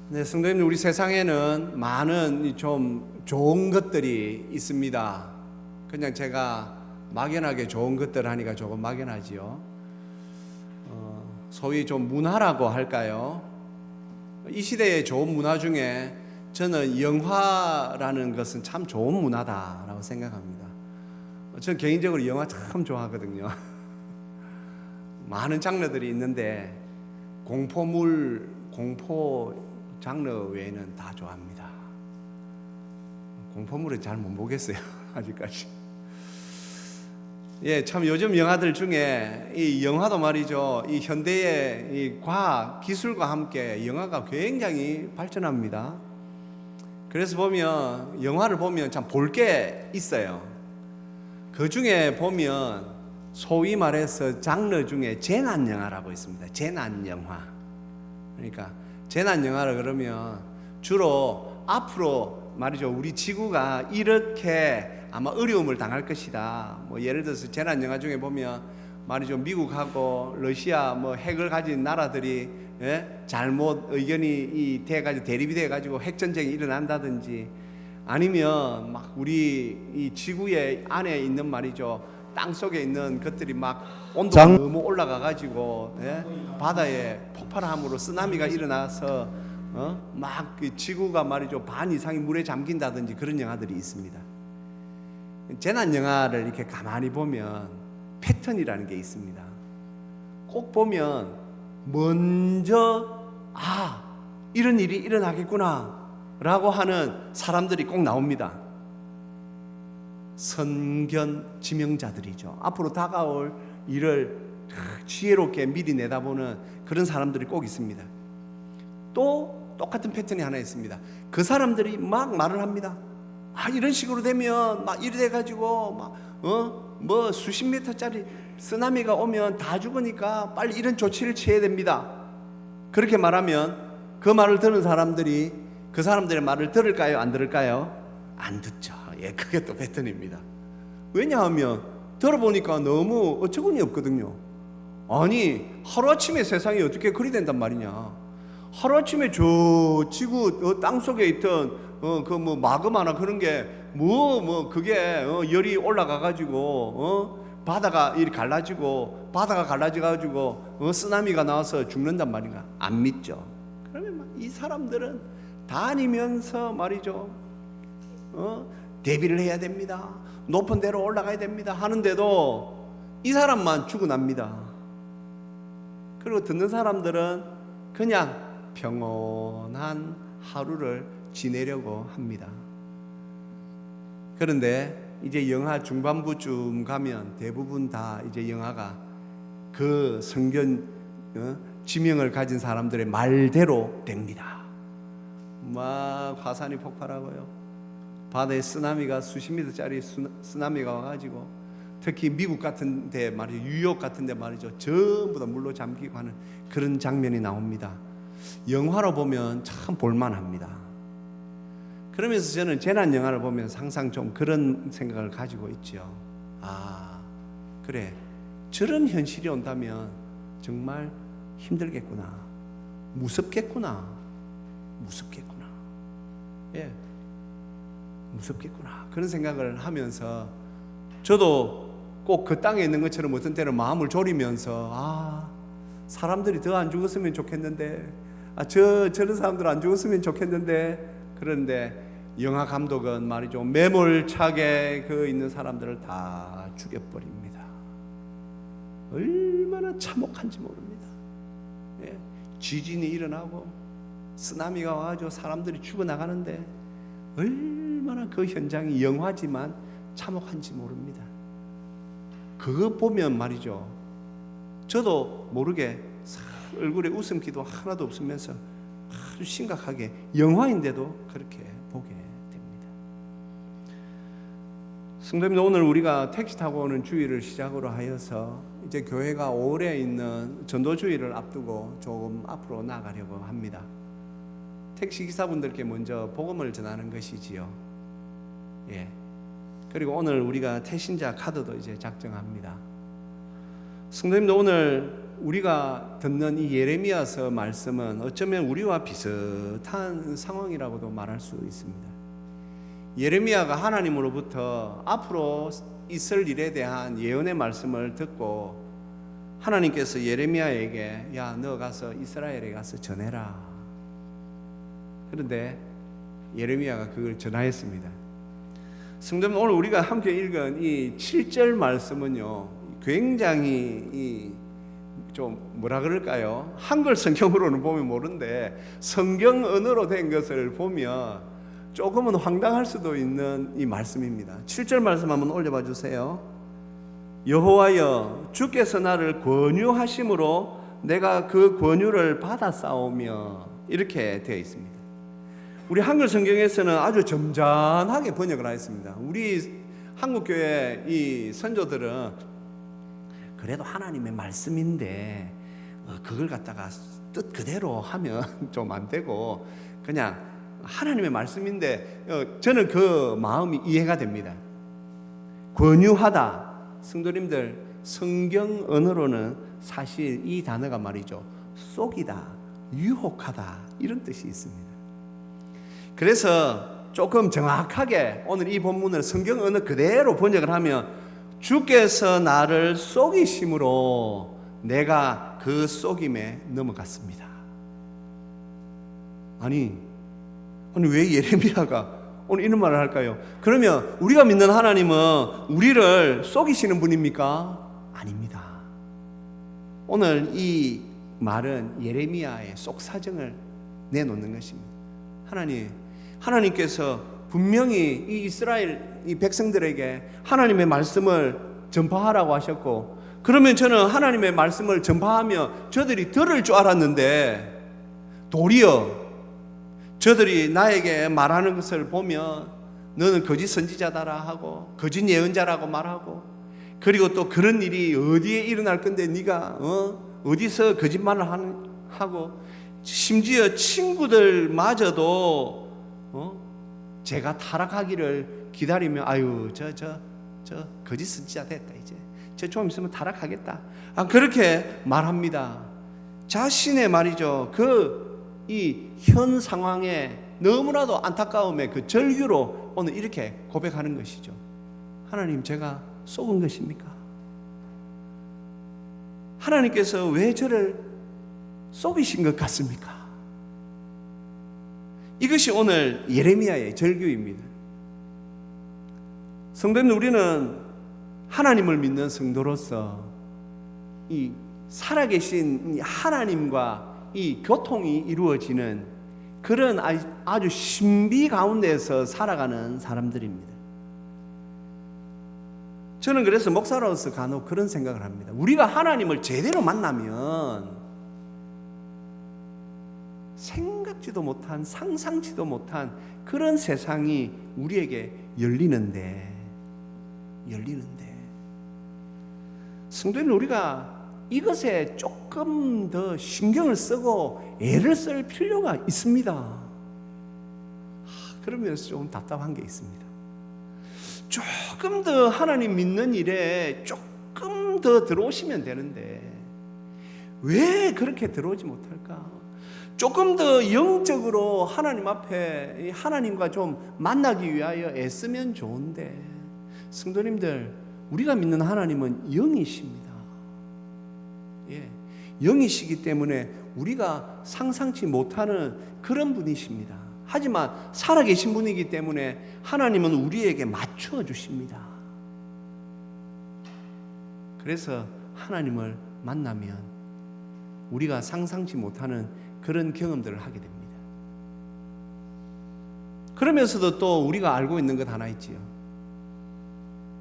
네, 성도님들, 우리 세상에는 많은 좀 좋은 것들이 있습니다. 그냥 제가 막연하게 좋은 것들 하니까 조금 막연하지요. 소위 좀 문화라고 할까요? 이 시대의 좋은 문화 중에 저는 영화라는 것은 참 좋은 문화다라고 생각합니다. 저는 개인적으로 영화 참 좋아하거든요. 많은 장르들이 있는데 공포물, 공포 장르 외에는 다 좋아합니다. 공포물은 잘 못 보겠어요. 아직까지. 예, 참 요즘 영화들 중에 이 영화도 말이죠. 이 현대의 이 과학 기술과 함께 영화가 굉장히 발전합니다. 그래서 보면 영화를 보면 참 볼 게 있어요. 그 중에 보면 소위 말해서 장르 중에 재난 영화라고 있습니다. 재난 영화. 그러니까 재난 영화를 그러면 주로 앞으로 말이죠. 우리 지구가 이렇게 아마 어려움을 당할 것이다. 뭐 예를 들어서 재난 영화 중에 보면 말이죠. 미국하고 러시아 뭐 핵을 가진 나라들이 잘못 의견이 돼가지고 대립이 돼가지고 핵 전쟁이 일어난다든지 아니면 막 우리 이 지구의 안에 있는 말이죠. 땅 속에 있는 것들이 막 온도가 너무 올라가가지고 바다에 폭발함으로 쓰나미가 일어나서 막 그 지구가 말이죠. 반 이상이 물에 잠긴다든지 그런 영화들이 있습니다. 재난 영화를 이렇게 가만히 보면 패턴이라는 게 있습니다. 꼭 보면 먼저 이런 일이 일어나겠구나 라고 하는 사람들이 꼭 나옵니다. 선견 지명자들이죠. 앞으로 다가올 일을 지혜롭게 미리 내다보는 그런 사람들이 꼭 있습니다. 또 똑같은 패턴이 하나 있습니다. 그 사람들이 막 말을 합니다. 이런 식으로 되면 막 이래 돼가지고 뭐 수십 미터짜리 쓰나미가 오면 다 죽으니까 빨리 이런 조치를 취해야 됩니다. 그렇게 말하면 그 말을 들은 사람들이 그 사람들의 말을 들을까요? 안 들을까요? 안 듣죠. 예, 그게 또 패턴입니다. 왜냐하면 들어보니까 너무 어처구니 없거든요. 아니 하루아침에 세상이 어떻게 그리 된단 말이냐. 하루아침에 저 지구 땅 속에 있던 그 뭐 마그마나 그런 게 그게 열이 올라가 가지고 바다가 이렇게 갈라지고 바다가 갈라져 가지고 쓰나미가 나와서 죽는단 말인가? 안 믿죠. 그러면 이 사람들은 다니면서 말이죠. 대비를 해야 됩니다. 높은 데로 올라가야 됩니다. 하는데도 이 사람만 죽어납니다. 그리고 듣는 사람들은 그냥 평온한 하루를 지내려고 합니다. 그런데 이제 영화 중반부쯤 가면 대부분 다 이제 영화가 그 성견 지명을 가진 사람들의 말대로 됩니다. 막 화산이 폭발하고요. 바다에 쓰나미가 수십 미터짜리 쓰나미가 와가지고 특히 미국 같은 데 말이죠. 뉴욕 같은 데 말이죠. 전부 다 물로 잠기고 하는 그런 장면이 나옵니다. 영화로 보면 참 볼만합니다. 그러면서 저는 재난 영화를 보면 항상 좀 그런 생각을 가지고 있죠. 그래. 저런 현실이 온다면 정말 힘들겠구나. 무섭겠구나. 예. 무섭겠구나. 그런 생각을 하면서 저도 꼭 그 땅에 있는 것처럼 어떤 때는 마음을 졸이면서 사람들이 더 안 죽었으면 좋겠는데 저런 사람들 안 죽었으면 좋겠는데 그런데 영화 감독은 말이죠. 매몰차게 그 있는 사람들을 다 죽여버립니다. 얼마나 참혹한지 모릅니다. 예. 지진이 일어나고 쓰나미가 와가지고 사람들이 죽어나가는데 얼마나 그 현장이 영화지만 참혹한지 모릅니다. 그거 보면 말이죠. 저도 모르게 얼굴에 웃음기도 하나도 없으면서 아주 심각하게 영화인데도 그렇게 보게 됩니다. 성도님들, 오늘 우리가 택시 타고 오는 주일을 시작으로 하여서 이제 교회가 5월에 있는 전도주일을 앞두고 조금 앞으로 나가려고 합니다. 택시 기사분들께 먼저 복음을 전하는 것이지요. 예. 그리고 오늘 우리가 태신자 카드도 이제 작성합니다. 성도님들, 오늘 우리가 듣는 이 예레미야서 말씀은 어쩌면 우리와 비슷한 상황이라고도 말할 수 있습니다. 예레미야가 하나님으로부터 앞으로 있을 일에 대한 예언의 말씀을 듣고 하나님께서 예레미야에게 야, 너 가서 이스라엘에 가서 전해라. 그런데 예레미야가 그걸 전하였습니다. 성도님, 오늘 우리가 함께 읽은 이 7절 말씀은요, 굉장히 좀 뭐라 그럴까요? 한글 성경으로는 보면 모르는데 성경 언어로 된 것을 보면 조금은 황당할 수도 있는 이 말씀입니다. 7절 말씀 한번 올려봐 주세요. 여호와여, 주께서 나를 권유하심으로 내가 그 권유를 받아 싸우며, 이렇게 되어 있습니다. 우리 한글 성경에서는 아주 점잖하게 번역을 하였습니다. 우리 한국교회 이 선조들은 그래도 하나님의 말씀인데 그걸 갖다가 뜻 그대로 하면 좀 안 되고 그냥 하나님의 말씀인데 저는 그 마음이 이해가 됩니다. 권유하다, 성도님들, 성경 언어로는 사실 이 단어가 말이죠, 속이다, 유혹하다, 이런 뜻이 있습니다. 그래서 조금 정확하게 오늘 이 본문을 성경 언어 그대로 번역을 하면 주께서 나를 속이심으로 내가 그 속임에 넘어갔습니다. 아니 왜 예레미야가 오늘 이런 말을 할까요? 그러면 우리가 믿는 하나님은 우리를 속이시는 분입니까? 아닙니다. 오늘 이 말은 예레미야의 속사정을 내놓는 것입니다. 하나님께서 분명히 이 이스라엘 이 백성들에게 하나님의 말씀을 전파하라고 하셨고, 그러면 저는 하나님의 말씀을 전파하며 저들이 들을 줄 알았는데 도리어 저들이 나에게 말하는 것을 보면 너는 거짓 선지자다라 하고 거짓 예언자라고 말하고, 그리고 또 그런 일이 어디에 일어날 건데 네가 어디서 거짓말을 하고, 심지어 친구들마저도 제가 타락하기를 기다리며 아유 저 거짓 선지자 됐다, 이제 저 좀 있으면 타락하겠다, 그렇게 말합니다. 자신의 말이죠, 이 현 상황에 너무나도 안타까움의 그 절규로 오늘 이렇게 고백하는 것이죠. 하나님, 제가 속은 것입니까? 하나님께서 왜 저를 속이신 것 같습니까? 이것이 오늘 예레미야의 절규입니다. 성도님, 우리는 하나님을 믿는 성도로서 이 살아계신 하나님과 이 교통이 이루어지는 그런 아주 신비 가운데서 살아가는 사람들입니다. 저는 그래서 목사로서 간혹 그런 생각을 합니다. 우리가 하나님을 제대로 만나면 생각지도 못한, 상상치도 못한 그런 세상이 우리에게 열리는데 성도는 우리가 이것에 조금 더 신경을 쓰고 애를 쓸 필요가 있습니다. 그러면서 좀 답답한 게 있습니다. 조금 더 하나님 믿는 일에 조금 더 들어오시면 되는데 왜 그렇게 들어오지 못할까? 조금 더 영적으로 하나님 앞에 하나님과 좀 만나기 위하여 애쓰면 좋은데, 성도님들, 우리가 믿는 하나님은 영이십니다. 영이시기 때문에 우리가 상상치 못하는 그런 분이십니다. 하지만 살아계신 분이기 때문에 하나님은 우리에게 맞춰 주십니다. 그래서 하나님을 만나면 우리가 상상치 못하는 그런 경험들을 하게 됩니다. 그러면서도 또 우리가 알고 있는 것 하나 있지요.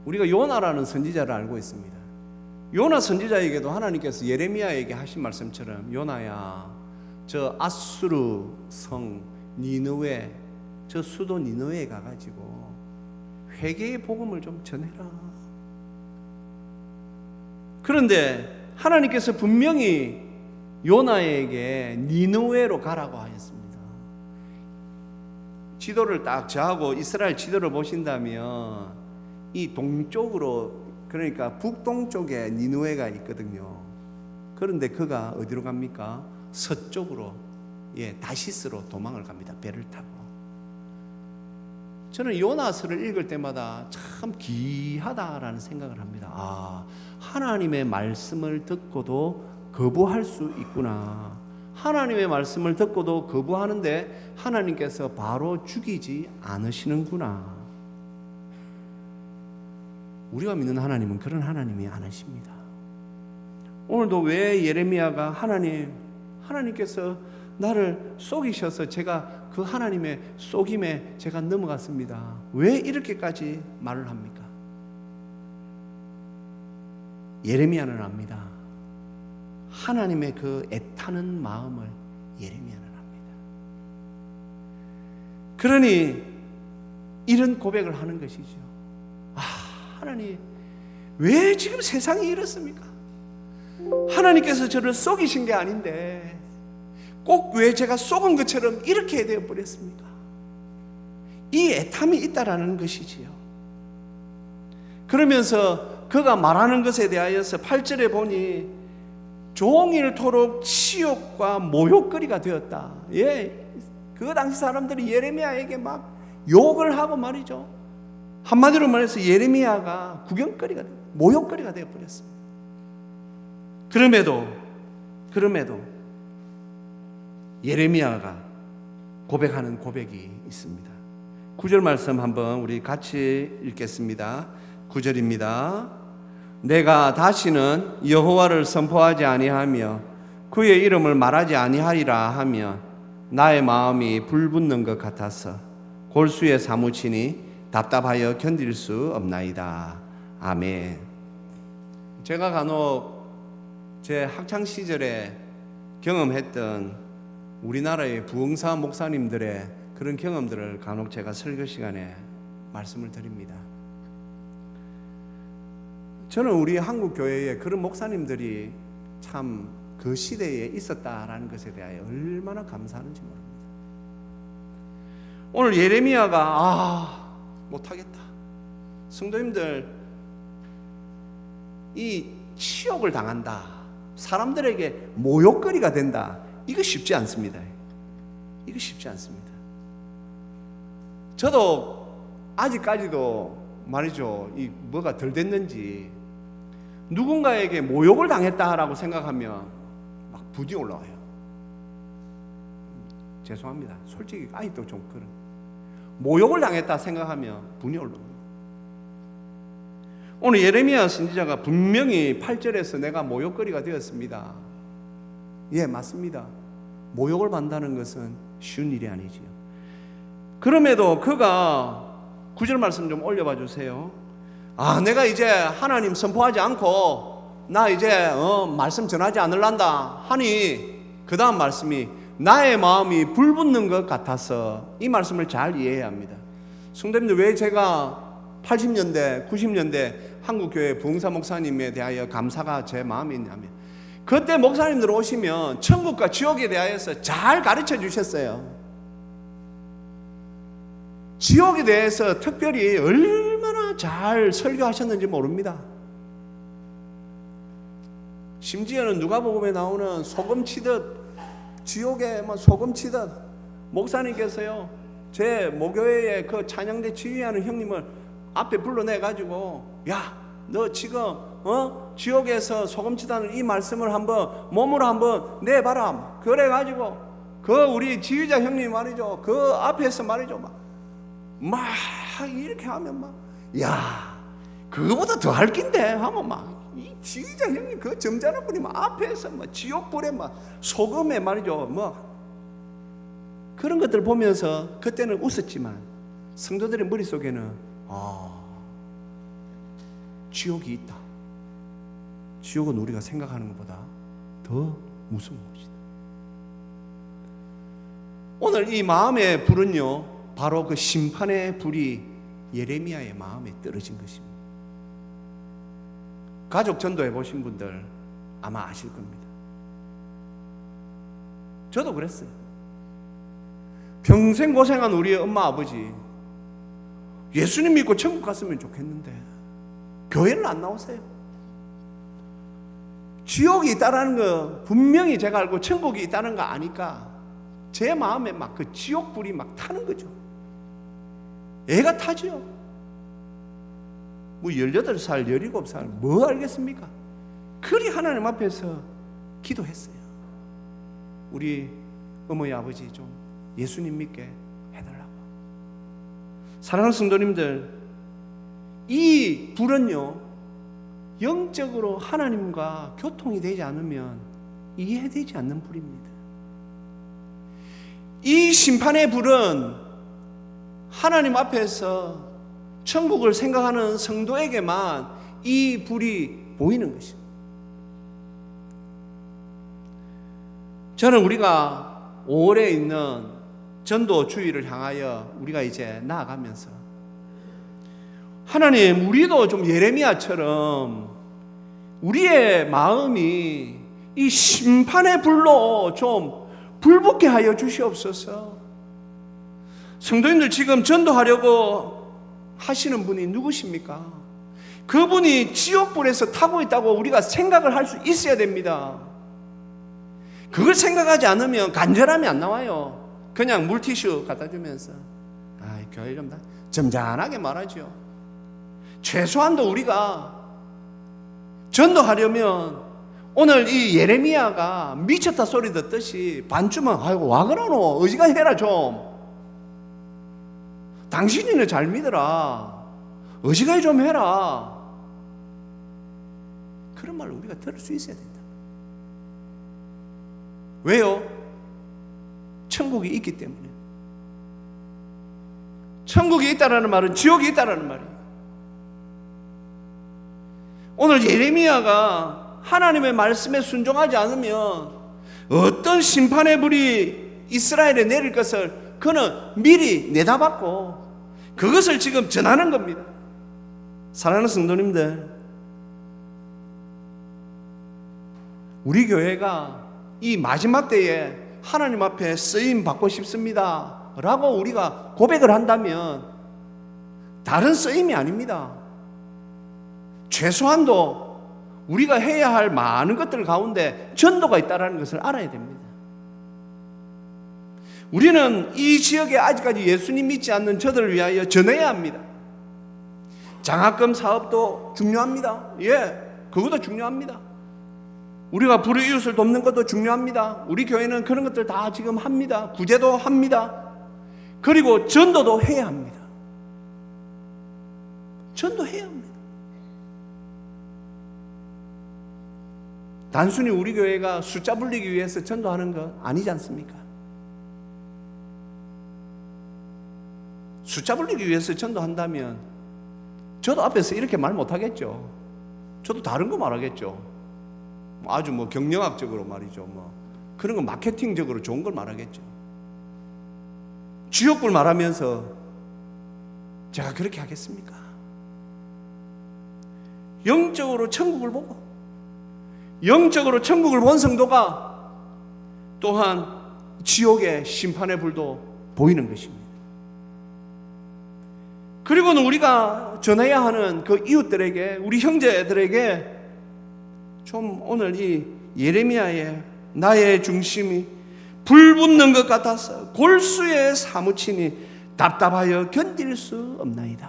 우리가 요나라는 선지자를 알고 있습니다. 요나 선지자에게도 하나님께서 예레미야에게 하신 말씀처럼 요나야, 저 아수르 성 니느웨, 저 수도 니느웨에 가가지고 회개의 복음을 좀 전해라. 그런데 하나님께서 분명히 요나에게 니느웨로 가라고 하였습니다. 지도를 딱 저하고 이스라엘 지도를 보신다면 이 동쪽으로 그러니까 북동쪽에 니느웨가 있거든요. 그런데 그가 어디로 갑니까? 서쪽으로, 다시스로 도망을 갑니다. 배를 타고. 저는 요나서를 읽을 때마다 참 귀하다라는 생각을 합니다. 하나님의 말씀을 듣고도 거부할 수 있구나. 하나님의 말씀을 듣고도 거부하는데 하나님께서 바로 죽이지 않으시는구나. 우리가 믿는 하나님은 그런 하나님이 아니십니다. 오늘도 왜 예레미야가 하나님께서 나를 속이셔서 제가 그 하나님의 속임에 제가 넘어갔습니다. 왜 이렇게까지 말을 합니까? 예레미야는 압니다. 하나님의 그 애타는 마음을 예레미야는 압니다. 그러니 이런 고백을 하는 것이죠. 하나님, 왜 지금 세상이 이렇습니까? 하나님께서 저를 속이신 게 아닌데 꼭 왜 제가 속은 것처럼 이렇게 되어 버렸습니까? 이 애탐이 있다라는 것이지요. 그러면서 그가 말하는 것에 대하여서 8절에 보니 종일토록 치욕과 모욕거리가 되었다. 그 당시 사람들이 예레미야에게 막 욕을 하고 말이죠. 한마디로 말해서 예레미야가 구경거리가, 모욕거리가 되어버렸습니다. 그럼에도 예레미야가 고백하는 고백이 있습니다. 9절 말씀 한번 우리 같이 읽겠습니다. 9절입니다. 내가 다시는 여호와를 선포하지 아니하며 그의 이름을 말하지 아니하리라 하며 나의 마음이 불붙는 것 같아서 골수에 사무치니 답답하여 견딜 수 없나이다. 아멘. 제가 간혹 제 학창시절에 경험했던 우리나라의 부흥사 목사님들의 그런 경험들을 간혹 제가 설교 시간에 말씀을 드립니다. 저는 우리 한국 교회에 그런 목사님들이 참 그 시대에 있었다라는 것에 대하여 얼마나 감사하는지 모릅니다. 오늘 예레미야가 못하겠다. 성도님들, 이 치욕을 당한다, 사람들에게 모욕거리가 된다, 이거 쉽지 않습니다. 이거 쉽지 않습니다. 저도 아직까지도 말이죠, 이 뭐가 덜 됐는지 누군가에게 모욕을 당했다라고 생각하면 막 분이 올라와요. 죄송합니다. 솔직히 아직도 좀 그런, 모욕을 당했다 생각하면 분이 올라옵니다. 오늘 예레미야 선지자가 분명히 8절에서 내가 모욕거리가 되었습니다. 맞습니다. 모욕을 받는다는 것은 쉬운 일이 아니지요. 그럼에도 그가 9절 말씀 좀 올려봐 주세요. 내가 이제 하나님 선포하지 않고 나 이제 말씀 전하지 않을란다 하니 그 다음 말씀이 나의 마음이 불붙는 것 같아서, 이 말씀을 잘 이해해야 합니다. 성도님들, 왜 제가 80년대 90년대 한국교회 부흥사 목사님에 대하여 감사가 제 마음에 있냐면, 그때 목사님들 오시면 천국과 지옥에 대하여서 잘 가르쳐 주셨어요. 지옥에 대해서 특별히 얼마나 잘 설교하셨는지 모릅니다. 심지어는 누가복음에 나오는 소금 치듯, 지옥에 소금 치듯, 목사님께서요 제 모교회의 그 찬양대 지휘하는 형님을 앞에 불러내가지고, 야, 너 지금 지옥에서 소금 치다는 이 말씀을 한번 몸으로 한번 내봐라. 그래가지고 그 우리 지휘자 형님 말이죠, 그 앞에서 말이죠 막 이렇게 하면 그거보다 더 할 낀데 하면 이 지휘자 형님 그 점잖은 분이 앞에서 지옥불에 소금에 말이죠 그런 것들 보면서 그때는 웃었지만 성도들의 머릿속에는 지옥이 있다. 지옥은 우리가 생각하는 것보다 더 무서운 것이다. 오늘 이 마음의 불은요, 바로 그 심판의 불이 예레미야의 마음에 떨어진 것입니다. 가족 전도해 보신 분들 아마 아실 겁니다. 저도 그랬어요. 평생 고생한 우리 엄마 아버지, 예수님 믿고 천국 갔으면 좋겠는데 교회를 안 나오세요. 지옥이 있다는 거 분명히 제가 알고 천국이 있다는 거 아니까 제 마음에 막 그 지옥불이 막 타는 거죠. 애가 타죠. 뭐 18살, 17살 뭐 알겠습니까? 그리 하나님 앞에서 기도했어요. 우리 어머니 아버지 좀 예수님 믿게 해달라고. 사랑하는 성도님들, 이 불은요 영적으로 하나님과 교통이 되지 않으면 이해되지 않는 불입니다. 이 심판의 불은 하나님 앞에서 천국을 생각하는 성도에게만 이 불이 보이는 것입니다. 저는 우리가 5월에 있는 전도 주의를 향하여 우리가 이제 나아가면서 하나님, 우리도 좀 예레미야처럼 우리의 마음이 이 심판의 불로 좀 불붙게 하여 주시옵소서. 성도님들, 지금 전도하려고 하시는 분이 누구십니까? 그분이 지옥불에서 타고 있다고 우리가 생각을 할 수 있어야 됩니다. 그걸 생각하지 않으면 간절함이 안 나와요. 그냥 물티슈 갖다 주면서 교회 좀 점잖하게 말하죠. 최소한도 우리가 전도하려면 오늘 이 예레미야가 미쳤다 소리 듣듯이 반주만 아이고 와 그러노 어지가 해라 좀. 당신이는 잘 믿어라. 어지가 좀 해라. 그런 말을 우리가 들을 수 있어야 된다. 왜요? 천국이 있기 때문에. 천국이 있다라는 말은 지옥이 있다라는 말이에요. 오늘 예레미야가 하나님의 말씀에 순종하지 않으면 어떤 심판의 불이 이스라엘에 내릴 것을 그는 미리 내다봤고 그것을 지금 전하는 겁니다. 사랑하는 성도님들, 우리 교회가 이 마지막 때에 하나님 앞에 쓰임 받고 싶습니다 라고 우리가 고백을 한다면 다른 쓰임이 아닙니다. 최소한도 우리가 해야 할 많은 것들 가운데 전도가 있다는 것을 알아야 됩니다. 우리는 이 지역에 아직까지 예수님 믿지 않는 저들을 위하여 전해야 합니다. 장학금 사업도 중요합니다. 그것도 중요합니다. 우리가 불의이웃을 돕는 것도 중요합니다. 우리 교회는 그런 것들 다 지금 합니다. 구제도 합니다. 그리고 전도도 해야 합니다. 전도해야 합니다. 단순히 우리 교회가 숫자 불리기 위해서 전도하는 거 아니지 않습니까? 숫자 불리기 위해서 전도한다면 저도 앞에서 이렇게 말 못하겠죠. 저도 다른 거 말하겠죠. 아주 경영학적으로 말이죠. 그런 거 마케팅적으로 좋은 걸 말하겠죠. 지옥불 말하면서 제가 그렇게 하겠습니까? 영적으로 천국을 보고 영적으로 천국을 본 성도가 또한 지옥의 심판의 불도 보이는 것입니다. 그리고는 우리가 전해야 하는 그 이웃들에게, 우리 형제들에게 좀 오늘 이 예레미야의 나의 중심이 불 붙는 것 같아서 골수에 사무치니 답답하여 견딜 수 없나이다.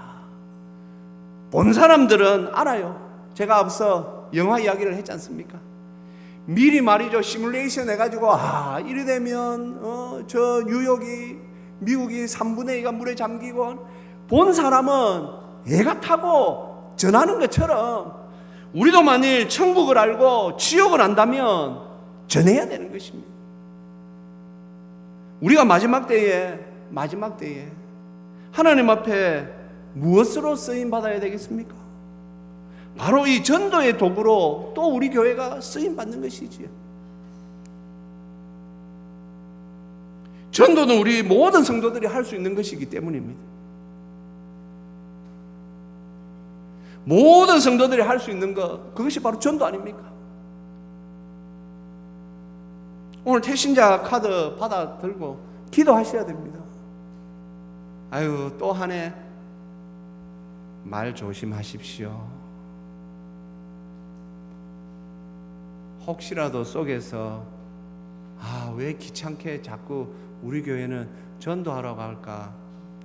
본 사람들은 알아요. 제가 앞서 영화 이야기를 했지 않습니까? 미리 말이죠. 시뮬레이션 해가지고 이래 되면 저 뉴욕이 미국이 3분의 2가 물에 잠기고, 본 사람은 애가 타고 전하는 것처럼 우리도 만일 천국을 알고 지옥을 안다면 전해야 되는 것입니다. 우리가 마지막 때에 하나님 앞에 무엇으로 쓰임 받아야 되겠습니까? 바로 이 전도의 도구로 또 우리 교회가 쓰임 받는 것이지요. 전도는 우리 모든 성도들이 할 수 있는 것이기 때문입니다. 모든 성도들이 할 수 있는 것, 그것이 바로 전도 아닙니까? 오늘 태신자 카드 받아 들고 기도하셔야 됩니다. 또 한 해 말 조심하십시오. 혹시라도 속에서 왜 귀찮게 자꾸 우리 교회는 전도하러 갈까,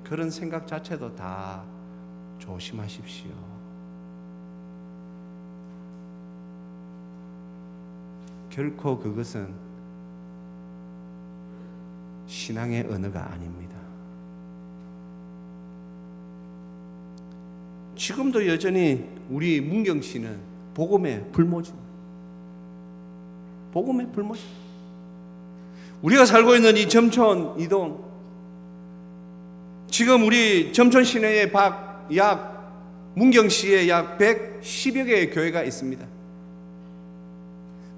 그런 생각 자체도 다 조심하십시오. 결코 그것은 신앙의 언어가 아닙니다. 지금도 여전히 우리 문경시는 복음의 불모지입니다. 복음의 불모지. 우리가 살고 있는 이 점촌 이동, 지금 우리 점촌 시내에 문경시에 약 110여 개의 교회가 있습니다.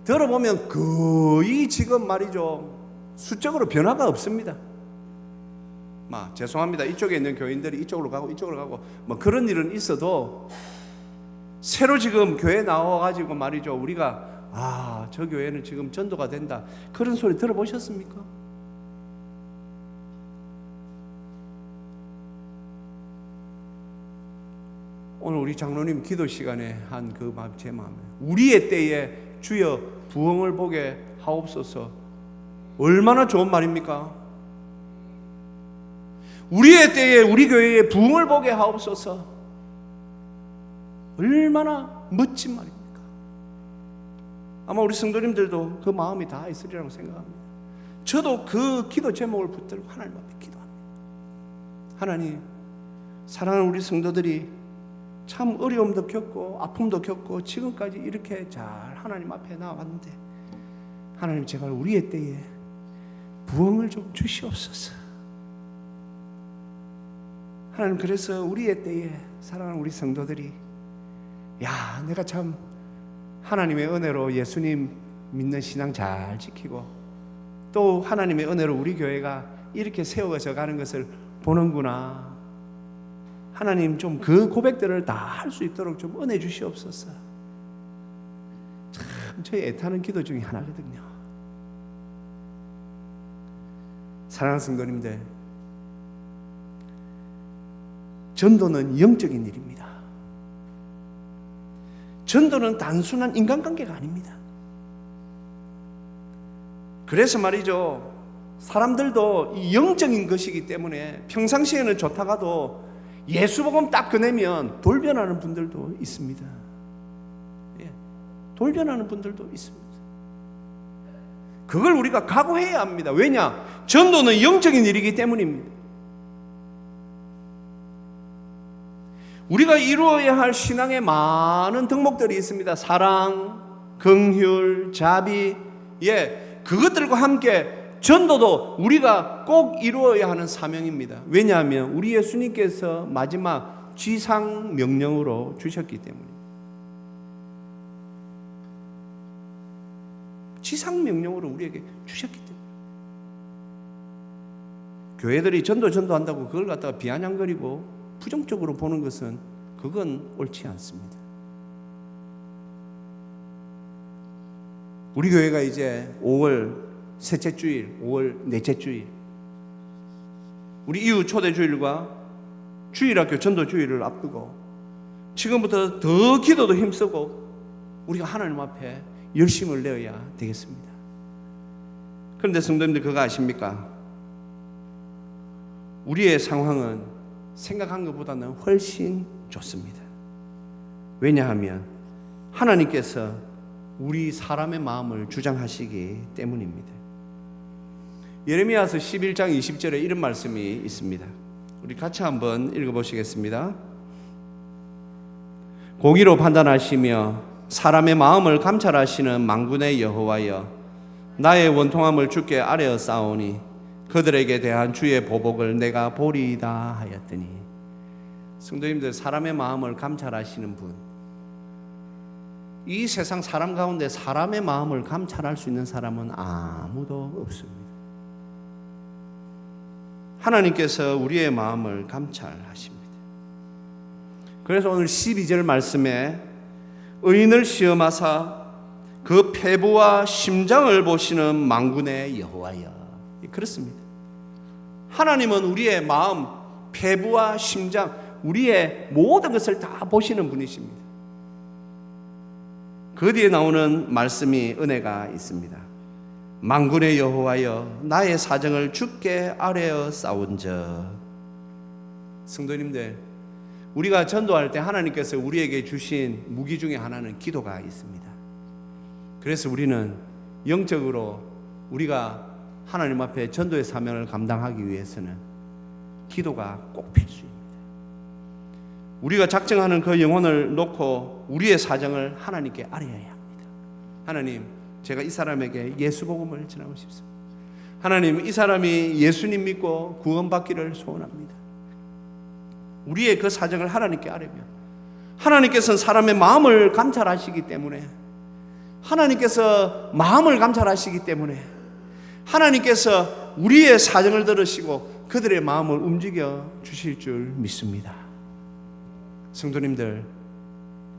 들어보면 거의 지금 말이죠, 수적으로 변화가 없습니다. 죄송합니다. 이쪽에 있는 교인들이 이쪽으로 가고 그런 일은 있어도 새로 지금 교회 나와가지고 말이죠, 우리가 저 교회는 지금 전도가 된다, 그런 소리 들어보셨습니까? 오늘 우리 장로님 기도 시간에 한 그 마음, 제 마음에 우리의 때에 주여 부흥을 보게 하옵소서, 얼마나 좋은 말입니까? 우리의 때에 우리 교회에 부흥을 보게 하옵소서, 얼마나 멋진 말입니까? 아마 우리 성도님들도 그 마음이 다 있으리라고 생각합니다. 저도 그 기도 제목을 붙들고 하나님 앞에 기도합니다. 하나님, 사랑하는 우리 성도들이 참 어려움도 겪고 아픔도 겪고 지금까지 이렇게 잘 하나님 앞에 나왔는데, 하나님 제발 우리의 때에 부흥을 좀 주시옵소서. 하나님, 그래서 우리의 때에 사랑하는 우리 성도들이 내가 참 하나님의 은혜로 예수님 믿는 신앙 잘 지키고 또 하나님의 은혜로 우리 교회가 이렇게 세워져 가는 것을 보는구나. 하나님, 좀 그 고백들을 다 할 수 있도록 좀 은혜 주시옵소서. 참 저희 애타는 기도 중에 하나거든요. 사랑하는 성도님들, 전도는 영적인 일입니다. 전도는 단순한 인간관계가 아닙니다. 그래서 말이죠, 사람들도 이 영적인 것이기 때문에 평상시에는 좋다가도 예수복음 딱 꺼내면 돌변하는 분들도 있습니다. 돌변하는 분들도 있습니다. 그걸 우리가 각오해야 합니다. 왜냐? 전도는 영적인 일이기 때문입니다. 우리가 이루어야 할 신앙의 많은 덕목들이 있습니다. 사랑, 긍휼, 자비, 그것들과 함께 전도도 우리가 꼭 이루어야 하는 사명입니다. 왜냐하면 우리 예수님께서 마지막 지상 명령으로 주셨기 때문입니다. 지상 명령으로 우리에게 주셨기 때문에 교회들이 전도한다고 그걸 갖다가 비아냥거리고 부정적으로 보는 것은 그건 옳지 않습니다. 우리 교회가 이제 5월 셋째 주일, 5월 넷째 주일, 우리 이후 초대 주일과 주일학교 전도 주일을 앞두고 지금부터 더 기도도 힘쓰고 우리가 하나님 앞에 열심을 내어야 되겠습니다. 그런데 성도님들, 그거 아십니까? 우리의 상황은 생각한 것보다는 훨씬 좋습니다. 왜냐하면 하나님께서 우리 사람의 마음을 주장하시기 때문입니다. 예레미야서 11장 20절에 이런 말씀이 있습니다. 우리 같이 한번 읽어보시겠습니다. 공의로 판단하시며 사람의 마음을 감찰하시는 만군의 여호와여, 나의 원통함을 주께 아뢰어 싸우니 그들에게 대한 주의 보복을 내가 보리이다 하였더니. 성도님들, 사람의 마음을 감찰하시는 분, 이 세상 사람 가운데 사람의 마음을 감찰할 수 있는 사람은 아무도 없습니다. 하나님께서 우리의 마음을 감찰하십니다. 그래서 오늘 12절 말씀에 의인을 시험하사 그 폐부와 심장을 보시는 만군의 여호와여, 그렇습니다. 하나님은 우리의 마음, 폐부와 심장, 우리의 모든 것을 다 보시는 분이십니다. 그 뒤에 나오는 말씀이 은혜가 있습니다. 만군의 여호와여 나의 사정을 주께 아뢰어 싸운저. 성도님들, 우리가 전도할 때 하나님께서 우리에게 주신 무기 중에 하나는 기도가 있습니다. 그래서 우리는 영적으로 우리가 하나님 앞에 전도의 사명을 감당하기 위해서는 기도가 꼭 필수입니다. 우리가 작정하는 그 영혼을 놓고 우리의 사정을 하나님께 아뢰어야 합니다. 하나님, 제가 이 사람에게 예수 복음을 전하고 싶습니다. 하나님, 이 사람이 예수님 믿고 구원받기를 소원합니다. 우리의 그 사정을 하나님께 아뢰면 하나님께서는 사람의 마음을 감찰하시기 때문에 하나님께서 우리의 사정을 들으시고 그들의 마음을 움직여 주실 줄 믿습니다. 성도님들,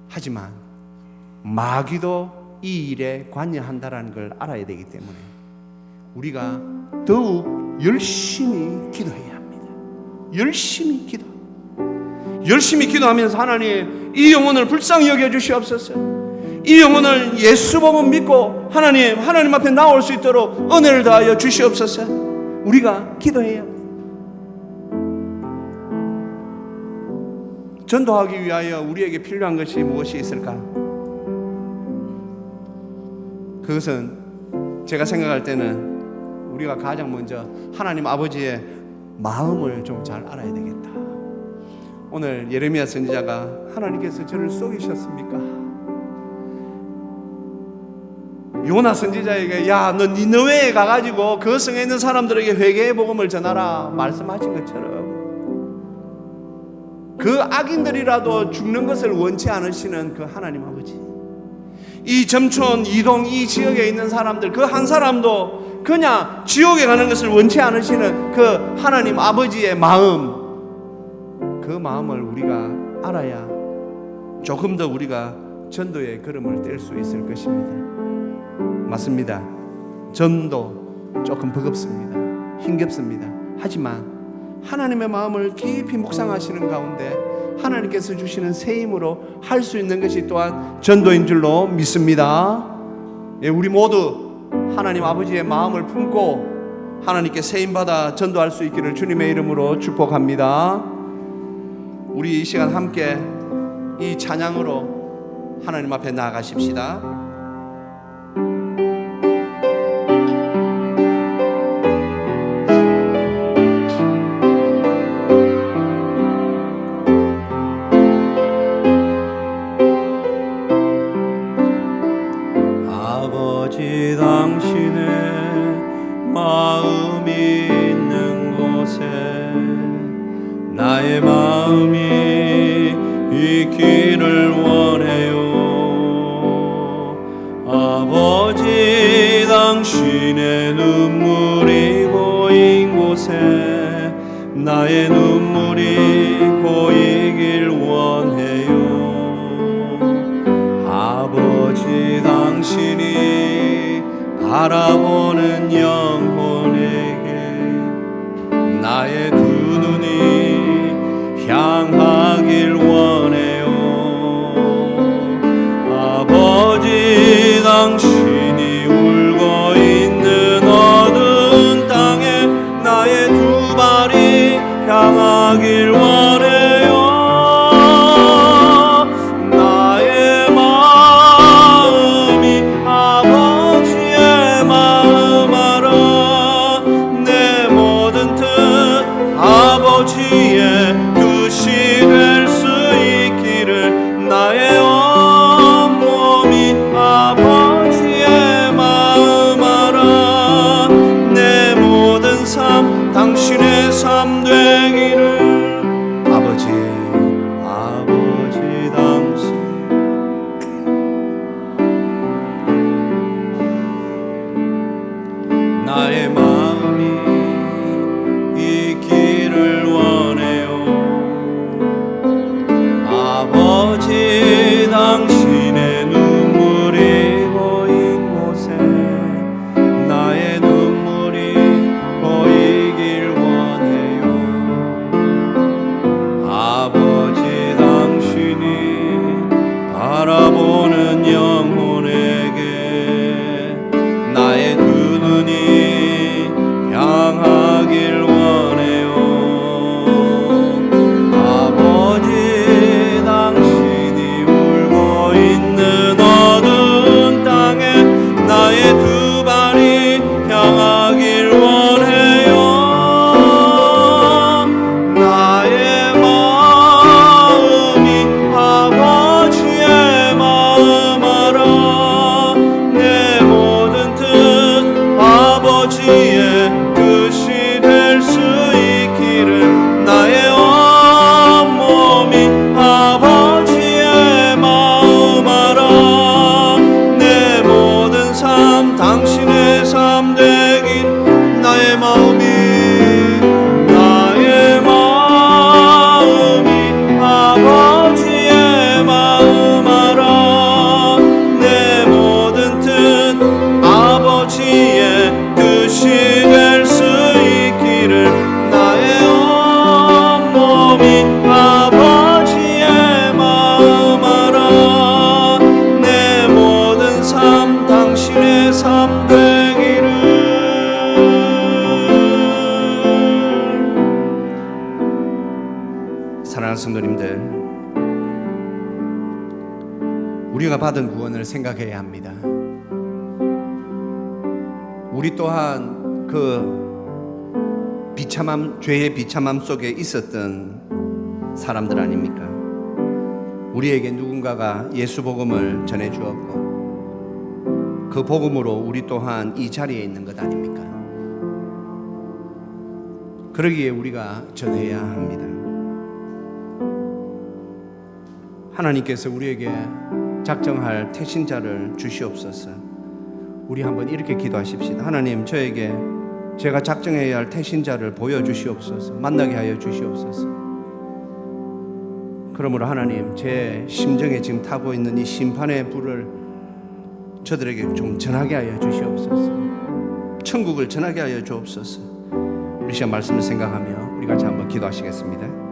하지만 마귀도 이 일에 관여한다는 걸 알아야 되기 때문에 우리가 더욱 열심히 기도해야 합니다. 열심히 기도하면서 하나님, 이 영혼을 불쌍히 여겨 주시옵소서. 이 영혼을 예수 복음 믿고 하나님 앞에 나올 수 있도록 은혜를 더하여 주시옵소서. 우리가 기도해야 합니다. 전도하기 위하여 우리에게 필요한 것이 무엇이 있을까? 그것은 제가 생각할 때는 우리가 가장 먼저 하나님 아버지의 마음을 좀 잘 알아야 되겠다. 오늘 예레미야 선지자가 하나님께서 저를 속이셨습니까? 요나 선지자에게 야, 너 니느웨에 가가지고 그 성에 있는 사람들에게 회개의 복음을 전하라 말씀하신 것처럼 그 악인들이라도 죽는 것을 원치 않으시는 그 하나님 아버지, 이 점촌, 이동, 이 지역에 있는 사람들 그 한 사람도 그냥 지옥에 가는 것을 원치 않으시는 그 하나님 아버지의 마음, 그 마음을 우리가 알아야 조금 더 우리가 전도의 걸음을 뗄 수 있을 것입니다. 맞습니다. 전도 조금 버겁습니다. 힘겹습니다. 하지만 하나님의 마음을 깊이 묵상하시는 가운데 하나님께서 주시는 새 힘으로 할 수 있는 것이 또한 전도인 줄로 믿습니다. 예, 우리 모두 하나님 아버지의 마음을 품고 하나님께 새 힘 받아 전도할 수 있기를 주님의 이름으로 축복합니다. 우리 이 시간 함께 이 찬양으로 하나님 앞에 나아가십시다. 아버지 당신의 마음이 있는 곳에 나의 마음이 있기를 원해요. 아버지 당신의 눈물이 고인 곳에 나의 눈물이 고이길 원해요. 아버지 당신이 바라보는 영혼에게 나의 두 눈이 향하길 원해요. 아버지 당신이 울고 있는 어두운 땅에 나의 두 발이 향하길 원해요. 나의 마음이 아버지의 마음 알아. 내 모든 뜻 아버지의 뜻이 될 수 있기를 나의 온몸이 아버지의 마음 알아. 내 모든 삶 당신의 삶 되기를. 아버지 당신 나의 마음이 있기를 원해요. 아버지 당신의 눈물이 고인 곳에 나의 눈물이 고이길 원해요. 사랑하는 성도님들, 우리가 받은 구원을 생각해야 합니다. 우리 또한 그 죄의 비참함 속에 있었던 사람들 아닙니까? 우리에게 누군가가 예수 복음을 전해 주었고 그 복음으로 우리 또한 이 자리에 있는 것 아닙니까? 그러기에 우리가 전해야 합니다. 하나님께서 우리에게 작정할 태신자를 주시옵소서. 우리 한번 이렇게 기도하십시다. 하나님, 저에게 제가 작정해야 할 태신자를 보여주시옵소서. 만나게 하여 주시옵소서. 그러므로 하나님, 제 심정에 지금 타고 있는 이 심판의 불을 저들에게 좀 전하게 하여 주시옵소서. 천국을 전하게 하여 주옵소서. 우리 시간 말씀을 생각하며 우리 같이 한번 기도하시겠습니다.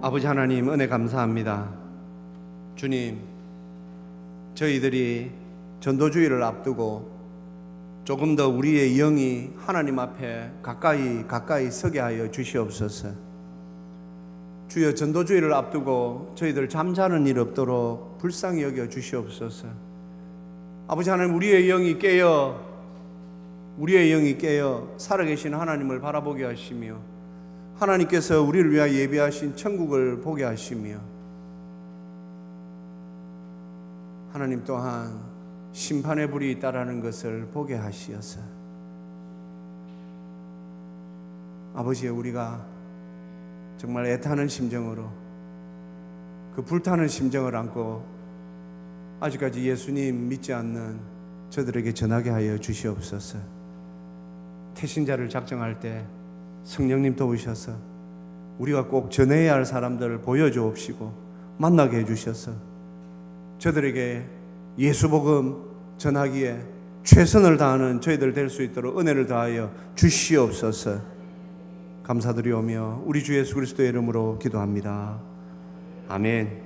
아버지 하나님, 은혜 감사합니다. 주님, 저희들이 전도주의를 앞두고 조금 더 우리의 영이 하나님 앞에 가까이 서게 하여 주시옵소서. 주여, 전도주의를 앞두고 저희들 잠자는 일 없도록 불쌍히 여겨 주시옵소서. 아버지 하나님, 우리의 영이 깨어 살아계신 하나님을 바라보게 하시며 하나님께서 우리를 위하여 예비하신 천국을 보게 하시며 하나님 또한 심판의 불이 있다라는 것을 보게 하시어서 아버지의 우리가 정말 애타는 심정으로 그 불타는 심정을 안고 아직까지 예수님 믿지 않는 저들에게 전하게 하여 주시옵소서. 태신자를 작정할 때 성령님 도우셔서 우리가 꼭 전해야 할 사람들을 보여주옵시고 만나게 해주셔서 저들에게 예수 복음 전하기에 최선을 다하는 저희들 될 수 있도록 은혜를 다하여 주시옵소서. 감사드리오며 우리 주 예수 그리스도의 이름으로 기도합니다. 아멘.